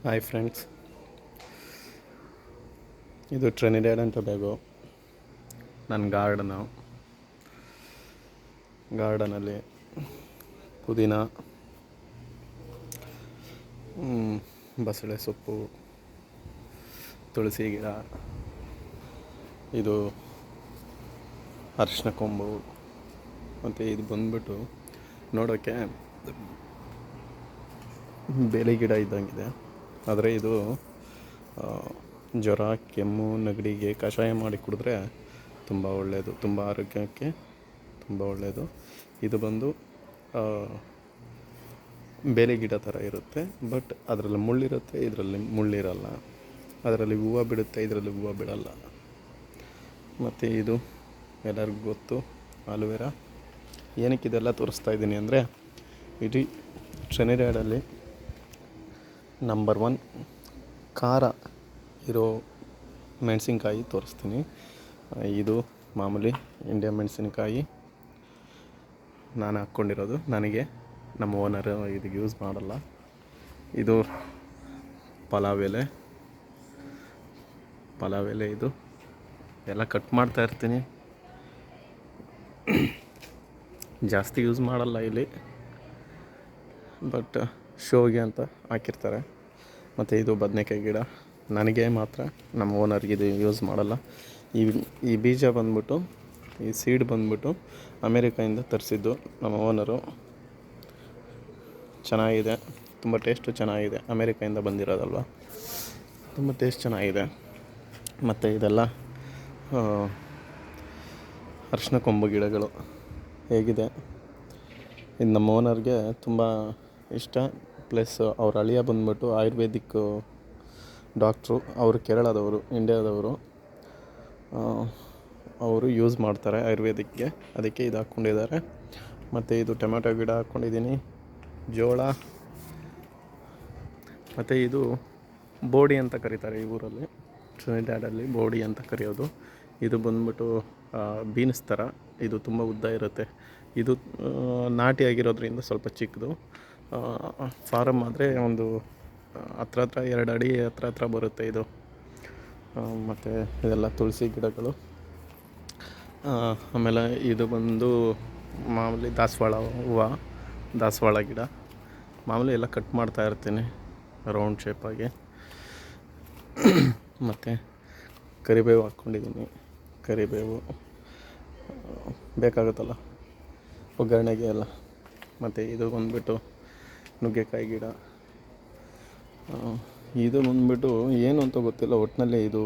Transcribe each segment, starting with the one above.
Hi friends, ಇದು Trinidad and Tobago ನನ್ನ ಗಾರ್ಡನಲ್ಲಿ ಪುದೀನ, ಬಸಳೆ ಸೊಪ್ಪು, ತುಳಸಿ ಗಿಡ, ಇದು ಅರಿಶಿನ ಕೊಂಬು, ಮತ್ತು ಇದು ಬಂದ್ಬಿಟ್ಟು ನೋಡೋಕ್ಕೆ ಬೇಲಿ ಗಿಡ ಇದ್ದಂಗಿದೆ. ಆದರೆ ಇದು ಜ್ವರ, ಕೆಮ್ಮು, ನೆಗಡಿಗೆ ಕಷಾಯ ಮಾಡಿ ಕುಡಿದ್ರೆ ತುಂಬ ಒಳ್ಳೆಯದು, ತುಂಬ ಆರೋಗ್ಯಕ್ಕೆ ತುಂಬ ಒಳ್ಳೆಯದು. ಇದು ಬಂದು ಬೇಲಿ ಗಿಡ ಥರ ಇರುತ್ತೆ, ಬಟ್ ಅದರಲ್ಲಿ ಮುಳ್ಳಿರುತ್ತೆ, ಇದರಲ್ಲಿ ಮುಳ್ಳಿರಲ್ಲ. ಅದರಲ್ಲಿ ಹೂವು ಬಿಡುತ್ತೆ, ಇದರಲ್ಲಿ ಹೂವು ಬಿಡಲ್ಲ. ಮತ್ತು ಇದು ಎಲ್ಲರಿಗೂ ಗೊತ್ತು, ಆಲೋವೆರಾ. ಏನಕ್ಕೆ ಇದೆಲ್ಲ ತೋರಿಸ್ತಾ ಇದ್ದೀನಿ ಅಂದರೆ, ಇಡೀ ಟ್ರಿನಿಡಾಡಲ್ಲಿ ನಂಬರ್ 1 ಖಾರ ಇರೋ ಮೆಣಸಿನ್ಕಾಯಿ ತೋರಿಸ್ತೀನಿ. ಇದು ಮಾಮೂಲಿ ಇಂಡಿಯಾ ಮೆಣಸಿನಕಾಯಿ ನಾನು ಹಾಕ್ಕೊಂಡಿರೋದು. ನನಗೆ ನಮ್ಮ ಓನರ್ ಇದಕ್ಕೆ ಯೂಸ್ ಮಾಡಲ್ಲ. ಇದು ಪಲಾವ್ ಎಲೆ ಇದು ಎಲ್ಲ ಕಟ್ ಮಾಡ್ತಾ ಇರ್ತೀನಿ. ಜಾಸ್ತಿ ಯೂಸ್ ಮಾಡಲ್ಲ ಇಲ್ಲಿ, ಬಟ್ ಶೋಗೆ ಅಂತ ಹಾಕಿರ್ತಾರೆ. ಮತ್ತು ಇದು ಬದನೆಕಾಯಿ ಗಿಡ. ನನಗೆ ಮಾತ್ರ, ನಮ್ಮ ಓನರ್ಗೆ ಇದು ಯೂಸ್ ಮಾಡಲ್ಲ. ಈ ಬೀಜ ಬಂದ್ಬಿಟ್ಟು, ಈ ಸೀಡ್ ಬಂದ್ಬಿಟ್ಟು ಅಮೇರಿಕಾಯಿಂದ ತರಿಸಿದ್ದು ನಮ್ಮ ಓನರು. ಚೆನ್ನಾಗಿದೆ, ತುಂಬ ಟೇಸ್ಟು ಚೆನ್ನಾಗಿದೆ. ಅಮೇರಿಕಾಯಿಂದ ಬಂದಿರೋದಲ್ವ, ತುಂಬ ಟೇಸ್ಟ್ ಚೆನ್ನಾಗಿದೆ. ಮತ್ತು ಇದೆಲ್ಲ ಅರಿಶಿನ ಕೊಂಬು ಗಿಡಗಳು ಹೇಗಿದೆ. ಇದು ನಮ್ಮ ಓನರ್ಗೆ ತುಂಬ ಇಷ್ಟ. ಪ್ಲಸ್ ಅವ್ರ ಅಳಿಯ ಬಂದ್ಬಿಟ್ಟು ಆಯುರ್ವೇದಿಕ್ ಡಾಕ್ಟ್ರು. ಅವರು ಕೇರಳದವರು, ಇಂಡಿಯಾದವರು. ಅವರು ಯೂಸ್ ಮಾಡ್ತಾರೆ ಆಯುರ್ವೇದಿಕ್ಗೆ, ಅದಕ್ಕೆ ಇದು ಹಾಕ್ಕೊಂಡಿದ್ದಾರೆ. ಮತ್ತು ಇದು ಟೊಮೆಟೊ ಗಿಡ ಹಾಕ್ಕೊಂಡಿದ್ದೀನಿ, ಜೋಳ. ಮತ್ತು ಇದು ಬೋಡಿ ಅಂತ ಕರೀತಾರೆ ಈ ಊರಲ್ಲಿ, ಟ್ರಿನಿಡಾಡಲ್ಲಿ ಬೋಡಿ ಅಂತ ಕರೆಯೋದು. ಇದು ಬಂದ್ಬಿಟ್ಟು ಬೀನ್ಸ್ ಥರ. ಇದು ತುಂಬ ಉದ್ದ ಇರುತ್ತೆ. ಇದು ನಾಟಿ ಆಗಿರೋದ್ರಿಂದ ಸ್ವಲ್ಪ ಚಿಕ್ಕದು. ಫಾರಮ್ ಆದರೆ ಒಂದು ಹತ್ರ 2 ಅಡಿ ಹತ್ರ ಬರುತ್ತೆ ಇದು. ಮತ್ತು ಇದೆಲ್ಲ ತುಳಸಿ ಗಿಡಗಳು. ಆಮೇಲೆ ಇದು ಬಂದು ಮಾಮೂಲಿ ದಾಸವಾಳ ಗಿಡ. ಮಾಮೂಲಿ ಎಲ್ಲ ಕಟ್ ಮಾಡ್ತಾ ಇರ್ತೀನಿ ರೌಂಡ್ ಶೇಪಾಗಿ. ಮತ್ತು ಕರಿಬೇವು ಹಾಕ್ಕೊಂಡಿದ್ದೀನಿ. ಕರಿಬೇವು ಬೇಕಾಗುತ್ತಲ್ಲ ಒಗ್ಗರಣೆಗೆ ಎಲ್ಲ. ಮತ್ತು ಇದು ಬಂದ್ಬಿಟ್ಟು ನುಗ್ಗೆಕಾಯಿ ಗಿಡ. ಇದು ಬಂದ್ಬಿಟ್ಟು ಏನು ಅಂತ ಗೊತ್ತಿಲ್ಲ, ಒಟ್ಟಿನಲ್ಲಿ ಇದು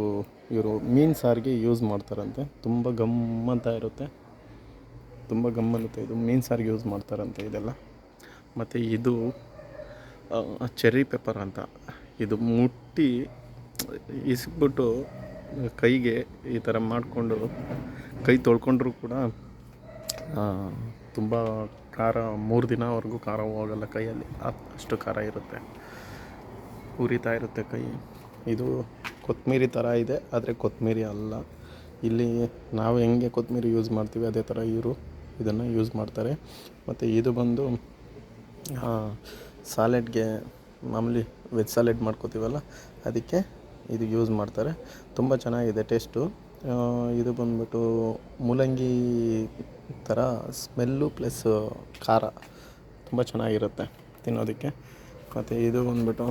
ಇವರು ಮೀನು ಸಾರಿಗೆ ಯೂಸ್ ಮಾಡ್ತಾರಂತೆ. ತುಂಬ ಗಮ್ಮಂತ ಇರುತ್ತೆ, ತುಂಬ ಗಮ್ಮನ್ನುತ್ತೆ. ಇದು ಮೀನು ಸಾರಿಗೆ ಯೂಸ್ ಮಾಡ್ತಾರಂತೆ ಇದೆಲ್ಲ. ಮತ್ತು ಇದು ಚೆರ್ರಿ ಪೆಪ್ಪರ್ ಅಂತ. ಇದು ಮುಟ್ಟಿ ಇಸ್ಬಿಟ್ಟು ಕೈಗೆ ಈ ಥರ ಮಾಡಿಕೊಂಡು ಕೈ ತೊಳ್ಕೊಂಡ್ರೂ ಕೂಡ ತುಂಬ ಖಾರ, 3 ದಿನವರೆಗೂ ಖಾರ ಹೋಗಲ್ಲ ಕೈಯಲ್ಲಿ, ಅಷ್ಟು ಖಾರ ಇರುತ್ತೆ. ಉರಿತಾ ಇರುತ್ತೆ ಕೈ. ಇದು ಕೊತ್ತಂಬರಿ ಥರ ಇದೆ, ಆದರೆ ಕೊತ್ತಂಬರಿ ಅಲ್ಲ. ಇಲ್ಲಿ ನಾವು ಹೆಂಗೆ ಕೊತ್ತಂಬರಿ ಯೂಸ್ ಮಾಡ್ತೀವಿ ಅದೇ ಥರ ಇವರು ಇದನ್ನು ಯೂಸ್ ಮಾಡ್ತಾರೆ. ಮತ್ತು ಇದು ಬಂದು ಸಾಲೆಡ್ಗೆ, ಮಾಮೂಲಿ ವೆಜ್ ಸಾಲೆಡ್ ಮಾಡ್ಕೋತೀವಲ್ಲ, ಅದಕ್ಕೆ ಇದು ಯೂಸ್ ಮಾಡ್ತಾರೆ. ತುಂಬ ಚೆನ್ನಾಗಿದೆ ಟೇಸ್ಟು. ಇದು ಬಂದ್ಬಿಟ್ಟು ಮೂಲಂಗಿ ಥರ ಸ್ಮೆಲ್ಲು ಪ್ಲಸ್ ಖಾರ, ತುಂಬ ಚೆನ್ನಾಗಿರುತ್ತೆ ತಿನ್ನೋದಕ್ಕೆ. ಮತ್ತು ಇದು ಬಂದ್ಬಿಟ್ಟು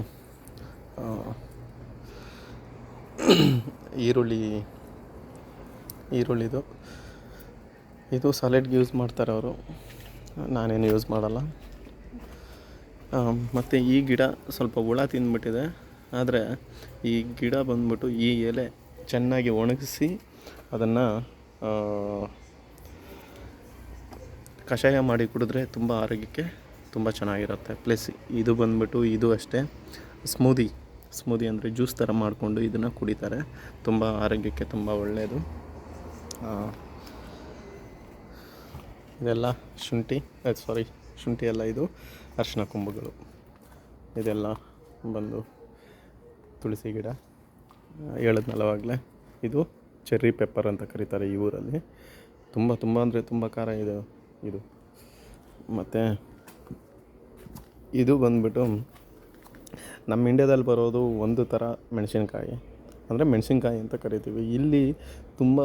ಈರುಳ್ಳಿದು. ಇದು ಸಾಲೆಡ್ಗೆ ಯೂಸ್ ಮಾಡ್ತಾರೆ ಅವರು, ನಾನೇನು ಯೂಸ್ ಮಾಡಲ್ಲ. ಮತ್ತು ಈ ಗಿಡ ಸ್ವಲ್ಪ ಹುಳ ತಿಂದ್ಬಿಟ್ಟಿದೆ. ಆದರೆ ಈ ಗಿಡ ಬಂದ್ಬಿಟ್ಟು ಈ ಎಲೆ ಚೆನ್ನಾಗಿ ಒಣಗಿಸಿ ಅದನ್ನು ಕಷಾಯ ಮಾಡಿ ಕುಡಿದ್ರೆ ತುಂಬ ಆರೋಗ್ಯಕ್ಕೆ ತುಂಬ ಚೆನ್ನಾಗಿರುತ್ತೆ. ಪ್ಲಸ್ ಇದು ಬಂದ್ಬಿಟ್ಟು ಇದು ಅಷ್ಟೇ ಸ್ಮೂದಿ ಅಂದರೆ ಜ್ಯೂಸ್ ಥರ ಮಾಡಿಕೊಂಡು ಇದನ್ನು ಕುಡಿತಾರೆ. ತುಂಬ ಆರೋಗ್ಯಕ್ಕೆ ತುಂಬ ಒಳ್ಳೆಯದು. ಇದೆಲ್ಲ ಶುಂಠಿ ಎಲ್ಲ ಇದು ಅರಿಶಿನ ಕೊಂಬುಗಳು. ಇದೆಲ್ಲ ಬಂದು ತುಳಸಿ ಗಿಡ ಹೇಳಿದ್ನಲ್ಲವಾಗಲೇ. ಇದು ಚೆರ್ರಿ ಪೆಪ್ಪರ್ ಅಂತ ಕರೀತಾರೆ ಈ ಊರಲ್ಲಿ. ತುಂಬ ಅಂದರೆ ತುಂಬ ಖಾರ ಇದೆ ಇದು. ಮತ್ತು ಇದು ಬಂದ್ಬಿಟ್ಟು ನಮ್ಮ ಇಂಡ್ಯಾದಲ್ಲಿ ಬರೋದು ಒಂದು ಥರ ಮೆಣಸಿನ್ಕಾಯಿ, ಅಂದರೆ ಮೆಣಸಿನ್ಕಾಯಿ ಅಂತ ಕರಿತೀವಿ. ಇಲ್ಲಿ ತುಂಬ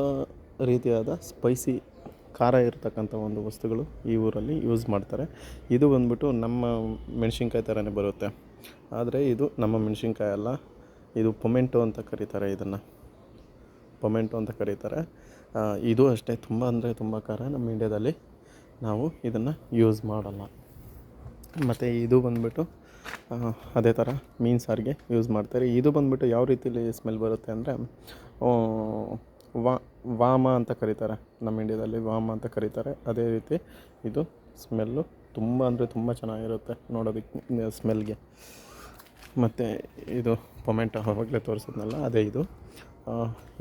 ರೀತಿಯಾದ ಸ್ಪೈಸಿ ಖಾರ ಇರತಕ್ಕಂಥ ಒಂದು ವಸ್ತುಗಳು ಈ ಊರಲ್ಲಿ ಯೂಸ್ ಮಾಡ್ತಾರೆ. ಇದು ಬಂದ್ಬಿಟ್ಟು ನಮ್ಮ ಮೆಣಸಿನ್ಕಾಯಿ ಥರನೇ ಬರುತ್ತೆ, ಆದರೆ ಇದು ನಮ್ಮ ಮೆಣಸಿನ್ಕಾಯಿ ಅಲ್ಲ. ಇದು ಪೊಮೆಂಟೊ ಅಂತ ಕರೀತಾರೆ, ಇದನ್ನು ಪೊಮೆಂಟೊ ಅಂತ ಕರೀತಾರೆ. ಇದು ಅಷ್ಟೇ ತುಂಬ ಅಂದರೆ ತುಂಬ ಖಾರ. ನಮ್ಮ ಇಂಡ್ಯಾದಲ್ಲಿ ನಾವು ಇದನ್ನು ಯೂಸ್ ಮಾಡಲ್ಲ. ಮತ್ತು ಇದು ಬಂದ್ಬಿಟ್ಟು ಅದೇ ಥರ ಮೀನು ಸಾರಿಗೆ ಯೂಸ್ ಮಾಡ್ತಾರೆ. ಇದು ಬಂದ್ಬಿಟ್ಟು ಯಾವ ರೀತಿಲಿ ಸ್ಮೆಲ್ ಬರುತ್ತೆ ಅಂದರೆ ವಾಮ ಅಂತ ಕರೀತಾರೆ, ನಮ್ಮ ಇಂಡ್ಯಾದಲ್ಲಿ ವಾಮ ಅಂತ ಕರೀತಾರೆ. ಅದೇ ರೀತಿ ಇದು ಸ್ಮೆಲ್ಲು ತುಂಬ ಅಂದರೆ ತುಂಬ ಚೆನ್ನಾಗಿರುತ್ತೆ ನೋಡೋದಕ್ಕೆ ಸ್ಮೆಲ್ಗೆ. ಮತ್ತು ಇದು ಪೊಮೆಂಟೊ ಆವಾಗಲೇ ತೋರಿಸಿದ್ನಲ್ಲ, ಅದೇ ಇದು.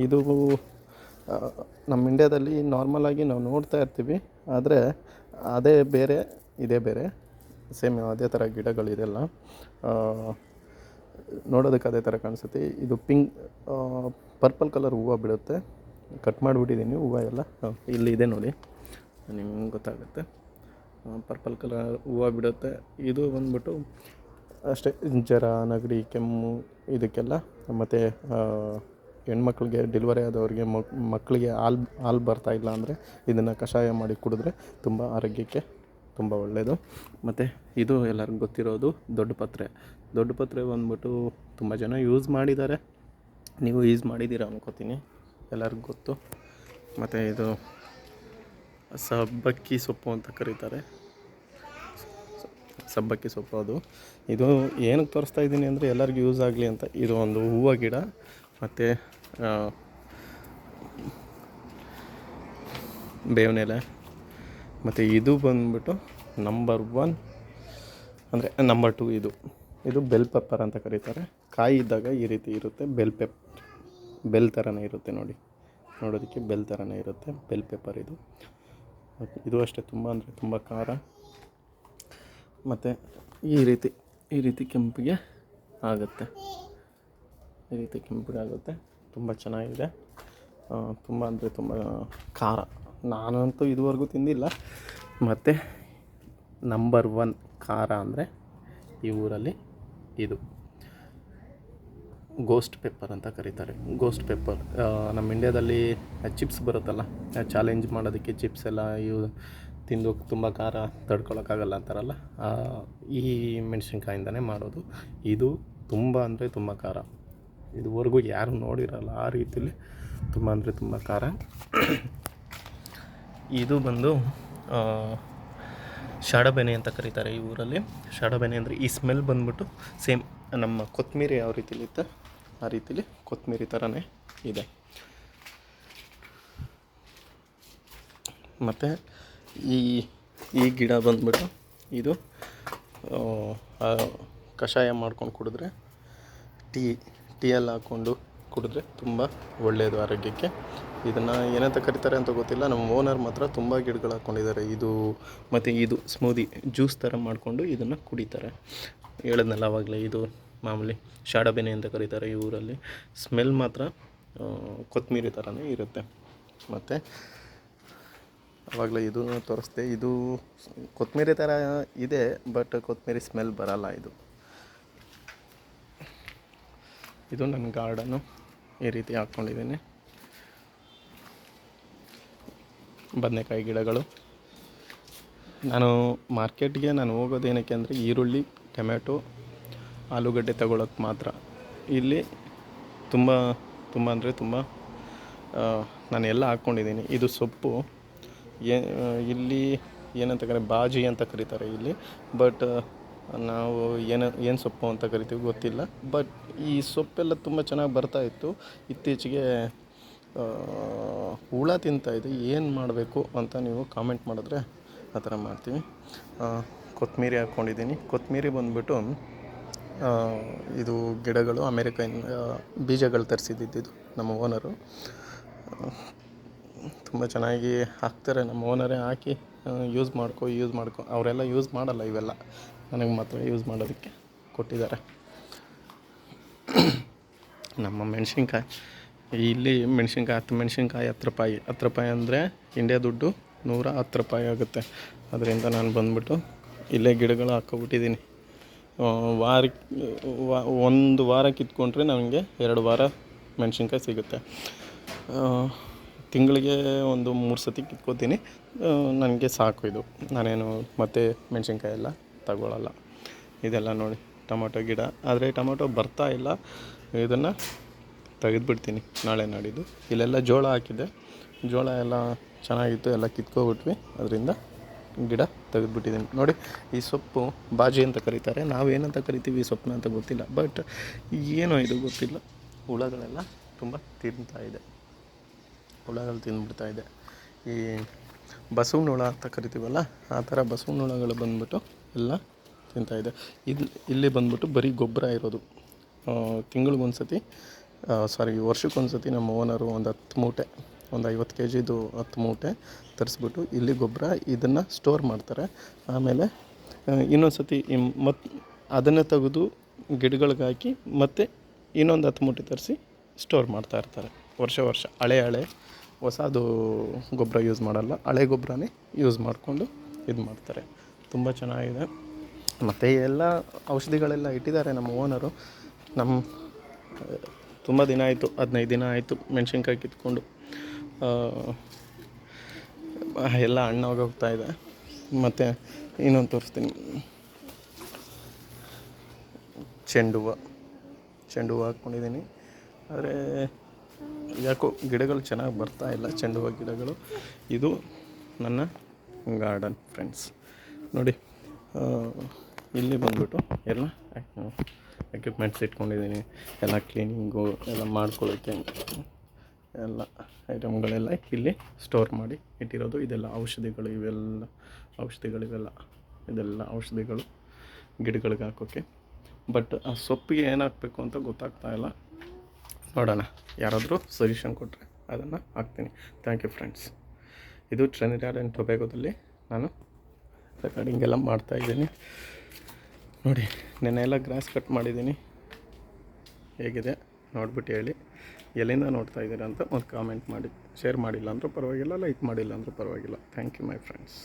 ಇದು ನಮ್ಮ ಇಂಡ್ಯಾದಲ್ಲಿ ನಾರ್ಮಲಾಗಿ ನಾವು ನೋಡ್ತಾ ಇರ್ತೀವಿ, ಆದರೆ ಅದೇ ಬೇರೆ ಇದೇ ಬೇರೆ, ಸೇಮ್ ಅದೇ ಥರ ಗಿಡಗಳಿದೆಲ್ಲ ನೋಡೋದಕ್ಕೆ ಅದೇ ಥರ ಕಾಣಿಸುತ್ತೆ. ಇದು ಪರ್ಪಲ್ ಕಲರ್ ಹೂವು ಬಿಡುತ್ತೆ. ಕಟ್ ಮಾಡಿಬಿಟ್ಟಿದ್ದೀನಿ ಹೂವು ಎಲ್ಲ, ಇಲ್ಲಿ ಇದೆ ನೋಡಿ, ನಿಮ್ಗೆ ಗೊತ್ತಾಗುತ್ತೆ. ಪರ್ಪಲ್ ಕಲರ್ ಹೂವು ಬಿಡುತ್ತೆ. ಇದು ಬಂದ್ಬಿಟ್ಟು ಅಷ್ಟೇ ಜ್ವರ, ನೆಗಡಿ, ಕೆಮ್ಮು ಇದಕ್ಕೆಲ್ಲ, ಮತ್ತು ಹೆಣ್ಮಕ್ಳಿಗೆ ಡೆಲಿವರಿ ಆದವ್ರಿಗೆ ಮಕ್ಕಳಿಗೆ ಹಾಲು ಬರ್ತಾಯಿಲ್ಲ ಅಂದರೆ ಇದನ್ನು ಕಷಾಯ ಮಾಡಿ ಕುಡಿದ್ರೆ ತುಂಬ ಆರೋಗ್ಯಕ್ಕೆ ತುಂಬ ಒಳ್ಳೆಯದು. ಮತ್ತು ಇದು ಎಲ್ಲರಿಗೂ ಗೊತ್ತಿರೋದು ದೊಡ್ಡ ಪತ್ರೆ ಬಂದ್ಬಿಟ್ಟು ತುಂಬ ಜನ ಯೂಸ್ ಮಾಡಿದ್ದಾರೆ, ನೀವು ಯೂಸ್ ಮಾಡಿದ್ದೀರಾ ಅನ್ಕೋತೀನಿ, ಎಲ್ಲರಿಗೂ ಗೊತ್ತು. ಮತ್ತು ಇದು ಸಬ್ಬಕ್ಕಿ ಸೊಪ್ಪು ಅಂತ ಕರೀತಾರೆ, ಸಬ್ಬಕ್ಕಿ ಸೊಪ್ಪು. ಇದು ಏನಕ್ಕೆ ತೋರಿಸ್ತಾ ಇದ್ದೀನಿ ಅಂದರೆ ಎಲ್ಲರಿಗೂ ಯೂಸ್ ಆಗಲಿ ಅಂತ. ಇದು ಒಂದು ಹೂವು ಗಿಡ. ಮತ್ತು ಬೇವಿನ ಎಲೆ. ಮತ್ತು ಇದು ಬಂದ್ಬಿಟ್ಟು ನಂಬರ್ 1 ಅಂದರೆ ನಂಬರ್ 2 ಇದು ಬೆಲ್ ಪೆಪ್ಪರ್ ಅಂತ ಕರೀತಾರೆ. ಕಾಯಿ ಇದ್ದಾಗ ಈ ರೀತಿ ಇರುತ್ತೆ, ಬೆಲ್ ಥರನೇ ಇರುತ್ತೆ ನೋಡಿ, ನೋಡೋದಕ್ಕೆ ಬೆಲ್ ಥರನೇ ಇರುತ್ತೆ, ಬೆಲ್ ಪೆಪ್ಪರ್ ಇದು. ಇದು ಅಷ್ಟೇ ತುಂಬ ಅಂದರೆ ತುಂಬ ಖಾರ. ಮತ್ತು ಈ ರೀತಿ ಕೆಂಪಿಗೆ ಆಗುತ್ತೆ, ತುಂಬ ಚೆನ್ನಾಗಿದೆ. ತುಂಬ ಅಂದರೆ ತುಂಬ ಖಾರ. ನಾನಂತೂ ಇದುವರೆಗೂ ತಿಂದಿಲ್ಲ. ಮತ್ತು ನಂಬರ್ 1 ಖಾರ ಅಂದರೆ ಈ ಊರಲ್ಲಿ ಇದು ಗೋಸ್ಟ್ ಪೆಪ್ಪರ್ ಅಂತ ಕರೀತಾರೆ. ಗೋಸ್ಟ್ ಪೆಪ್ಪರ್ ನಮ್ಮ ಇಂಡ್ಯಾದಲ್ಲಿ ಚಿಪ್ಸ್ ಬರುತ್ತಲ್ಲ, ಚಾಲೆಂಜ್ ಮಾಡೋದಕ್ಕೆ ಚಿಪ್ಸ್ ಎಲ್ಲ ತಿಂದು ತುಂಬ ಖಾರ ತಡ್ಕೊಳಕ್ಕಾಗಲ್ಲ ಅಂತಾರಲ್ಲ, ಈ ಮೆಣಸಿನ್ಕಾಯಿಂದನೇ ಮಾಡೋದು. ಇದು ತುಂಬ ಅಂದರೆ ತುಂಬ ಖಾರ. ಇದುವರೆಗೂ ಯಾರು ನೋಡಿರಲ್ಲ ಆ ರೀತಿಲಿ, ತುಂಬ ಅಂದರೆ ತುಂಬ ಖಾರ. ಇದು ಬಂದು ಶಾಡಬೆನೆ ಅಂತ ಕರೀತಾರೆ ಈ ಊರಲ್ಲಿ. ಶಾಡಬೆನೆ ಅಂದರೆ ಈ ಸ್ಮೆಲ್ ಬಂದ್ಬಿಟ್ಟು ಸೇಮ್ ನಮ್ಮ ಕೊತ್ತಂಬರಿ ಯಾವ ರೀತಿಲಿತ್ತು ಆ ರೀತಿಲಿ ಕೊತ್ತಂಬರಿ ಥರನೇ ಇದೆ. ಮತ್ತು ಈ ಗಿಡ ಬಂದ್ಬಿಟ್ಟು ಇದು ಕಷಾಯ ಮಾಡ್ಕೊಂಡು ಕುಡಿದ್ರೆ, ಟೀಯಲ್ಲಿ ಹಾಕ್ಕೊಂಡು ಕುಡಿದ್ರೆ ತುಂಬ ಒಳ್ಳೆಯದು ಆರೋಗ್ಯಕ್ಕೆ. ಇದನ್ನು ಏನಂತ ಕರೀತಾರೆ ಅಂತ ಗೊತ್ತಿಲ್ಲ. ನಮ್ಮ ಓನರ್ ಮಾತ್ರ ತುಂಬ ಗಿಡಗಳು ಹಾಕ್ಕೊಂಡಿದ್ದಾರೆ. ಇದು ಮತ್ತು ಇದು ಸ್ಮೂದಿ ಜ್ಯೂಸ್ ಥರ ಮಾಡಿಕೊಂಡು ಇದನ್ನು ಕುಡಿತಾರೆ. ಹೇಳಿದ್ನಲ್ಲ ಆವಾಗಲೇ, ಇದು ಮಾಮೂಲಿ ಶಾಡಬೆನೆ ಅಂತ ಕರೀತಾರೆ ಈ ಊರಲ್ಲಿ. ಸ್ಮೆಲ್ ಮಾತ್ರ ಕೊತ್ತಂಬರಿ ಥರನೇ ಇರುತ್ತೆ. ಮತ್ತು ಆವಾಗಲೇ ಇದೂ ತೋರಿಸ್ದೆ, ಇದು ಕೊತ್ತಂಬರಿ ಥರ ಇದೆ, ಬಟ್ ಕೊತ್ತಂಬರಿ ಸ್ಮೆಲ್ ಬರಲ್ಲ. ಇದು ನನ್ನ ಗಾರ್ಡನ್ನು ಈ ರೀತಿ ಹಾಕ್ಕೊಂಡಿದ್ದೀನಿ. ಬದನೆಕಾಯಿ ಗಿಡಗಳು. ನಾನು ಮಾರ್ಕೆಟ್ಗೆ ಹೋಗೋದೇನಕ್ಕೆ ಅಂದರೆ ಈರುಳ್ಳಿ, ಟೊಮೆಟೊ, ಆಲೂಗಡ್ಡೆ ತಗೊಳ್ಳೋಕ್ಕೆ ಮಾತ್ರ. ಇಲ್ಲಿ ತುಂಬ ಅಂದರೆ ತುಂಬ ನಾನು ಎಲ್ಲ ಹಾಕ್ಕೊಂಡಿದ್ದೀನಿ. ಇದು ಸೊಪ್ಪು ಇಲ್ಲಿ ಏನಂತ ಬಾಜಿ ಅಂತ ಕರೀತಾರೆ ಇಲ್ಲಿ, ಬಟ್ ನಾವು ಏನು ಸೊಪ್ಪು ಅಂತ ಕರಿತೀವಿ ಗೊತ್ತಿಲ್ಲ. ಬಟ್ ಈ ಸೊಪ್ಪೆಲ್ಲ ತುಂಬ ಚೆನ್ನಾಗಿ ಬರ್ತಾಯಿತ್ತು. ಇತ್ತೀಚೆಗೆ ಹುಳ ತಿಂತಾಯಿದೆ. ಏನು ಮಾಡಬೇಕು ಅಂತ ನೀವು ಕಾಮೆಂಟ್ ಮಾಡಿದ್ರೆ ಆ ಥರ ಮಾಡ್ತೀವಿ. ಕೊತ್ತಂಬರಿ ಹಾಕ್ಕೊಂಡಿದ್ದೀನಿ. ಕೊತ್ತಂಬರಿ ಬಂದುಬಿಟ್ಟು ಇದು ಗಿಡಗಳು ಅಮೇರಿಕಾಯಿಂದ ಬೀಜಗಳು ತರಿಸಿದ್ದು ನಮ್ಮ ಓನರು. ತುಂಬ ಚೆನ್ನಾಗಿ ಹಾಕ್ತಾರೆ ನಮ್ಮ ಓನರೇ. ಹಾಕಿ ಯೂಸ್ ಮಾಡ್ಕೊ ಅವರೆಲ್ಲ ಯೂಸ್ ಮಾಡಲ್ಲ ಇವೆಲ್ಲ, ನನಗೆ ಮಾತ್ರ ಯೂಸ್ ಮಾಡೋದಕ್ಕೆ ಕೊಟ್ಟಿದ್ದಾರೆ. ನಮ್ಮ ಮೆಣಸಿನ್ಕಾಯಿ ಇಲ್ಲಿ ಹತ್ತು ಮೆಣಸಿನ್ಕಾಯಿ 10 ರೂಪಾಯಿ ಅಂದರೆ ಇಂಡಿಯಾ ದುಡ್ಡು 110 ರೂಪಾಯಿ ಆಗುತ್ತೆ. ಅದರಿಂದ ನಾನು ಬಂದುಬಿಟ್ಟು ಇಲ್ಲೇ ಗಿಡಗಳು ಹಾಕ್ಕೊಬಿಟ್ಟಿದ್ದೀನಿ. ವಾರಕ್ಕೆ ಒಂದು ವಾರ ಕಿತ್ಕೊಂಡ್ರೆ ನಮಗೆ 2 ವಾರ ಮೆಣಸಿನ್ಕಾಯಿ ಸಿಗುತ್ತೆ. ತಿಂಗಳಿಗೆ ಒಂದು 3 ಸತಿ ಕಿತ್ಕೋತೀನಿ. ನನಗೆ ಸಾಕು ಇದು. ನಾನೇನು ಮತ್ತೆ ಮೆಣಸಿನ್ಕಾಯಿ ಎಲ್ಲ ತಗೊಳ್ಳಲ್ಲ. ಇದೆಲ್ಲ ನೋಡಿ ಟೊಮೊಟೊ ಗಿಡ, ಆದರೆ ಟೊಮೊಟೊ ಬರ್ತಾ ಇಲ್ಲ. ಇದನ್ನು ತೆಗೆದುಬಿಡ್ತೀನಿ ನಾಳೆ ನಾಡಿದ್ದು. ಇಲ್ಲೆಲ್ಲ ಜೋಳ ಹಾಕಿದ್ದೆ, ಜೋಳ ಎಲ್ಲ ಚೆನ್ನಾಗಿತ್ತು, ಎಲ್ಲ ಕಿತ್ಕೊಬಿಟ್ವಿ. ಅದರಿಂದ ಗಿಡ ತೆಗೆದುಬಿಟ್ಟಿದ್ದೀನಿ. ನೋಡಿ, ಈ ಸೊಪ್ಪು ಬಾಜಿ ಅಂತ ಕರೀತಾರೆ. ನಾವೇನಂತ ಕರಿತೀವಿ ಈ ಸೊಪ್ಪನ್ನ ಅಂತ ಗೊತ್ತಿಲ್ಲ, ಬಟ್ ಏನೋ ಇದು ಗೊತ್ತಿಲ್ಲ. ಹುಳಗಳೆಲ್ಲ ತುಂಬ ತಿಂತಾಯಿದೆ, ಹುಳಗಳು ತಿಂದುಬಿಡ್ತಾ ಇದೆ. ಈ ಬಸವನ ಹುಳ ಅಂತ ಕರಿತೀವಲ್ಲ, ಆ ಥರ ಬಸವನ ಹುಳಗಳು ಬಂದ್ಬಿಟ್ಟು ಎಲ್ಲ ತಿಂತಾಯಿದೆ. ಇಲ್ಲಿ ಬಂದ್ಬಿಟ್ಟು ಬರೀ ಗೊಬ್ಬರ ಇರೋದು. ತಿಂಗಳಿಗೊಂದ್ಸತಿ ವರ್ಷಕ್ಕೊಂದ್ಸತಿ ನಮ್ಮ ಓನರು ಒಂದು 10 ಮೂಟೆ, ಒಂದು 50 kgದು 10 ಮೂಟೆ ತರಿಸ್ಬಿಟ್ಟು ಇಲ್ಲಿ ಗೊಬ್ಬರ ಇದನ್ನು ಸ್ಟೋರ್ ಮಾಡ್ತಾರೆ. ಆಮೇಲೆ ಇನ್ನೊಂದು ಸತಿ ಮತ್ತು ಅದನ್ನು ತೆಗೆದು ಗಿಡಗಳಿಗೆ ಹಾಕಿ ಮತ್ತೆ ಇನ್ನೊಂದು 10 ಮೂಟೆ ತರಿಸಿ ಸ್ಟೋರ್ ಮಾಡ್ತಾಯಿರ್ತಾರೆ ವರ್ಷ. ಹಳೆ ಹೊಸದು ಗೊಬ್ಬರ ಯೂಸ್ ಮಾಡಲ್ಲ, ಹಳೆ ಗೊಬ್ಬರನೇ ಯೂಸ್ ಮಾಡಿಕೊಂಡು ಇದು ಮಾಡ್ತಾರೆ. ತುಂಬ ಚೆನ್ನಾಗಿದೆ. ಮತ್ತು ಎಲ್ಲ ಔಷಧಿಗಳೆಲ್ಲ ಇಟ್ಟಿದ್ದಾರೆ ನಮ್ಮ ಓನರು. ತುಂಬ ದಿನ ಆಯಿತು, 15 ದಿನ ಆಯಿತು ಮೆಣಸಿನ್ಕಾಯಿ ಕಿತ್ಕೊಂಡು. ಎಲ್ಲ ಹಣ್ಣಾಗೋಗ್ತಾ ಇದೆ. ಮತ್ತು ಇನ್ನೊಂದು ತೋರಿಸ್ತೀನಿ, ಚೆಂಡು ಹೂವು ಹಾಕ್ಕೊಂಡಿದ್ದೀನಿ. ಆದರೆ ಯಾಕೋ ಗಿಡಗಳು ಚೆನ್ನಾಗಿ ಬರ್ತಾ ಇಲ್ಲ, ಚೆಂಡು ಹೂವು ಗಿಡಗಳು. ಇದು ನನ್ನ ಗಾರ್ಡನ್ ಫ್ರೆಂಡ್ಸ್. ನೋಡಿ, ಇಲ್ಲಿ ಬಂದ್ಬಿಟ್ಟು ಎಲ್ಲ ಎಕ್ವಿಪ್ಮೆಂಟ್ಸ್ ಇಟ್ಕೊಂಡಿದ್ದೀನಿ. ಎಲ್ಲ ಕ್ಲೀನಿಂಗು ಎಲ್ಲ ಮಾಡ್ಕೊಳ್ಳೋಕ್ಕೆ ಎಲ್ಲ ಐಟಮ್ಗಳೆಲ್ಲ ಇಲ್ಲಿ ಸ್ಟೋರ್ ಮಾಡಿ ಇಟ್ಟಿರೋದು. ಇದೆಲ್ಲ ಔಷಧಿಗಳು, ಇದೆಲ್ಲ ಔಷಧಿಗಳು ಗಿಡಗಳಿಗೆ ಹಾಕೋಕ್ಕೆ. ಬಟ್ ಆ ಸೊಪ್ಪಿಗೆ ಏನು ಹಾಕಬೇಕು ಅಂತ ಗೊತ್ತಾಗ್ತಾ ಇಲ್ಲ. ನೋಡೋಣ, ಯಾರಾದರೂ ಸಜೆಷನ್ ಕೊಟ್ಟರೆ ಅದನ್ನು ಹಾಕ್ತೀನಿ. Thank you friends. ಇದು ಟ್ರಿನಿಡಾಡ್ ಆ್ಯಂಡ್ ಟೊಬ್ಯಾಗೊದಲ್ಲಿ ನಾನು ರೆಕಾರ್ಡಿಂಗ್ ಎಲ್ಲ ಮಾಡ್ತಾಯಿದ್ದೀನಿ. ನೋಡಿ, ನೆನ್ನೆಲ್ಲ ಗ್ರಾಸ್ ಕಟ್ ಮಾಡಿದ್ದೀನಿ. ಹೇಗಿದೆ ನೋಡ್ಬಿಟ್ಟು ಹೇಳಿ, ಎಲ್ಲಿಂದ ನೋಡ್ತಾ ಇದ್ದೀರಾ ಅಂತ ಒಂದು ಕಾಮೆಂಟ್ ಮಾಡಿ. ಶೇರ್ ಮಾಡಿಲ್ಲ ಅಂದರೂ ಪರವಾಗಿಲ್ಲ, ಲೈಕ್ ಮಾಡಿಲ್ಲ ಅಂದರೂ ಪರವಾಗಿಲ್ಲ. Thank you my friends.